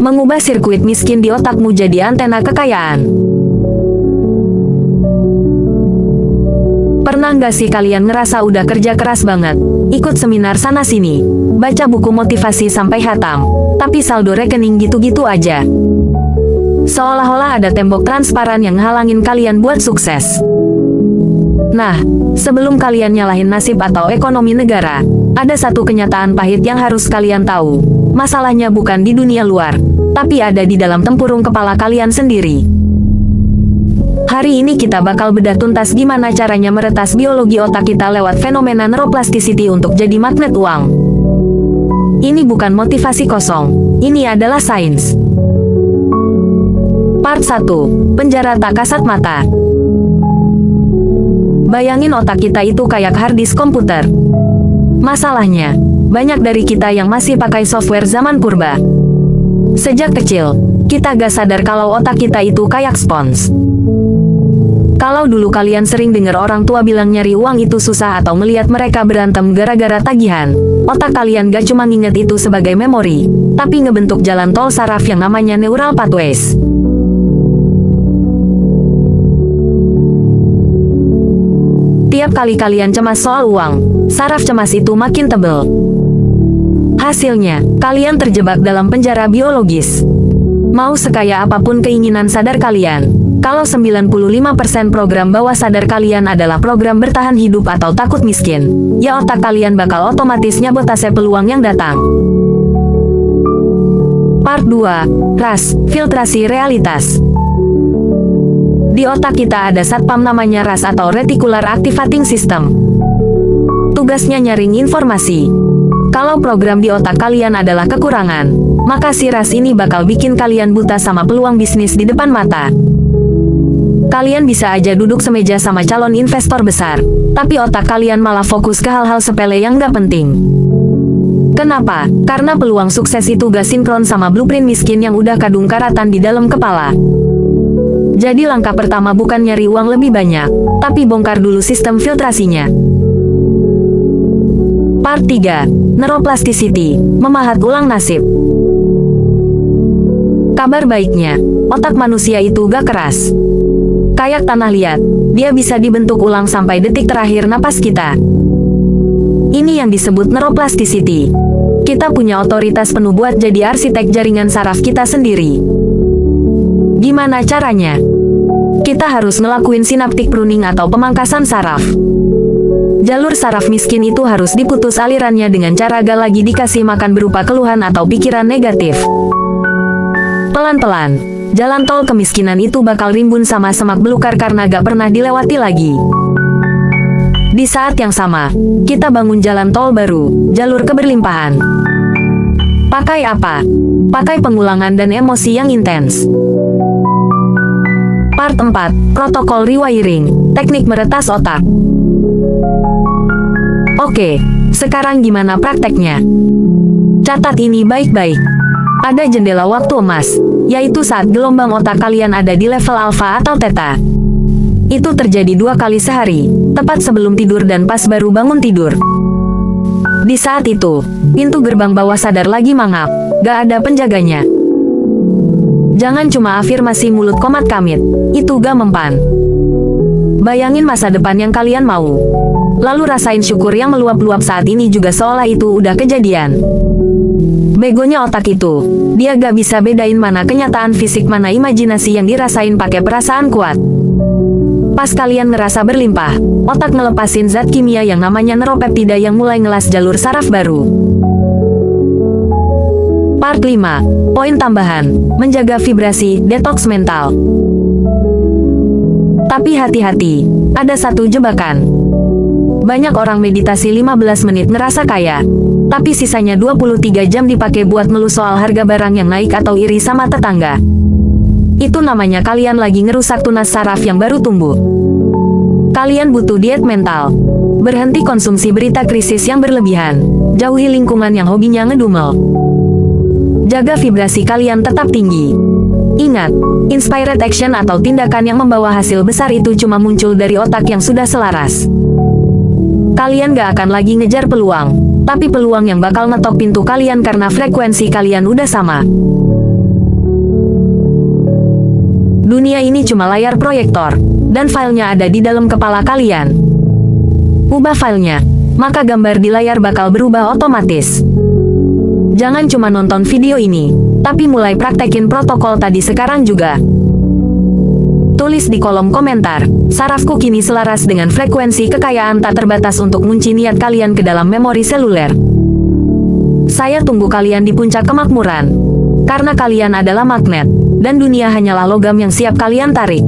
Mengubah sirkuit miskin di otakmu jadi antena kekayaan. Pernah nggak sih kalian ngerasa udah kerja keras banget, ikut seminar sana-sini, baca buku motivasi sampai hatam, tapi saldo rekening gitu-gitu aja? Seolah-olah ada tembok transparan yang halangin kalian buat sukses. Nah, sebelum kalian nyalahin nasib atau ekonomi negara, ada satu kenyataan pahit yang harus kalian tahu. Masalahnya bukan di dunia luar, tapi ada di dalam tempurung kepala kalian sendiri. Hari ini kita bakal bedah tuntas gimana caranya meretas biologi otak kita lewat fenomena neuroplasticity untuk jadi magnet uang. Ini bukan motivasi kosong, ini adalah sains. Part 1. Penjara tak kasat mata. Bayangin otak kita itu kayak harddisk komputer. Masalahnya, banyak dari kita yang masih pakai software zaman purba. Sejak kecil, kita gak sadar kalau otak kita itu kayak spons. Kalau dulu kalian sering dengar orang tua bilang nyari uang itu susah atau melihat mereka berantem gara-gara tagihan, otak kalian gak cuma nginget itu sebagai memori, tapi ngebentuk jalan tol saraf yang namanya neural pathways. Tiap kali kalian cemas soal uang, saraf cemas itu makin tebel. Hasilnya, kalian terjebak dalam penjara biologis. Mau sekaya apapun keinginan sadar kalian, kalau 95% program bawah sadar kalian adalah program bertahan hidup atau takut miskin, ya otak kalian bakal otomatis nyabotase peluang yang datang. Part 2. RAS, filtrasi realitas. Di otak kita ada satpam namanya RAS atau Reticular Activating System. Tugasnya nyaring informasi. Kalau program di otak kalian adalah kekurangan, maka si RAS ini bakal bikin kalian buta sama peluang bisnis di depan mata. Kalian bisa aja duduk semeja sama calon investor besar, tapi otak kalian malah fokus ke hal-hal sepele yang gak penting. Kenapa? Karena peluang sukses itu gak sinkron sama blueprint miskin yang udah kadung karatan di dalam kepala. Jadi langkah pertama bukan nyari uang lebih banyak, tapi bongkar dulu sistem filtrasinya. Part 3. Neuroplasticity, memahat ulang nasib. Kabar baiknya, otak manusia itu gak keras. Kayak tanah liat, dia bisa dibentuk ulang sampai detik terakhir napas kita. Ini yang disebut neuroplasticity. Kita punya otoritas penuh buat jadi arsitek jaringan saraf kita sendiri. Gimana caranya? Kita harus ngelakuin synaptic pruning atau pemangkasan saraf. Jalur saraf miskin itu harus diputus alirannya dengan cara gak lagi dikasih makan berupa keluhan atau pikiran negatif. Pelan-pelan, jalan tol kemiskinan itu bakal rimbun sama semak belukar karena gak pernah dilewati lagi. Di saat yang sama, kita bangun jalan tol baru, jalur keberlimpahan. Pakai apa? Pakai pengulangan dan emosi yang intens. Part 4. Protokol rewiring, teknik meretas otak. Oke, sekarang gimana prakteknya? Catat ini baik-baik. Ada jendela waktu emas, yaitu saat gelombang otak kalian ada di level alfa atau theta. Itu terjadi 2 kali sehari, tepat sebelum tidur dan pas baru bangun tidur. Di saat itu, pintu gerbang bawah sadar lagi mangap, gak ada penjaganya. Jangan cuma afirmasi mulut komat kamit, itu gak mempan. Bayangin masa depan yang kalian mau. Lalu rasain syukur yang meluap-luap saat ini juga seolah itu udah kejadian. Begonya otak itu, dia gak bisa bedain mana kenyataan fisik mana imajinasi yang dirasain pakai perasaan kuat. Pas kalian ngerasa berlimpah, otak ngelepasin zat kimia yang namanya neuropeptida yang mulai ngelas jalur saraf baru. Part 5. Poin tambahan, menjaga vibrasi, detoks mental. Tapi hati-hati, ada satu jebakan. Banyak orang meditasi 15 menit ngerasa kaya, tapi sisanya 23 jam dipakai buat ngeluh soal harga barang yang naik atau iri sama tetangga. Itu namanya kalian lagi ngerusak tunas saraf yang baru tumbuh. Kalian butuh diet mental. Berhenti konsumsi berita krisis yang berlebihan. Jauhi lingkungan yang hobinya ngedumel. Jaga vibrasi kalian tetap tinggi. Ingat, inspired action atau tindakan yang membawa hasil besar itu cuma muncul dari otak yang sudah selaras. Kalian gak akan lagi ngejar peluang, tapi peluang yang bakal ngetok pintu kalian karena frekuensi kalian udah sama. Dunia ini cuma layar proyektor, dan filenya ada di dalam kepala kalian. Ubah filenya, maka gambar di layar bakal berubah otomatis. Jangan cuma nonton video ini, tapi mulai praktekin protokol tadi sekarang juga. Tulis di kolom komentar, sarafku kini selaras dengan frekuensi kekayaan tak terbatas untuk ngunci niat kalian ke dalam memori seluler. Saya tunggu kalian di puncak kemakmuran. Karena kalian adalah magnet, dan dunia hanyalah logam yang siap kalian tarik.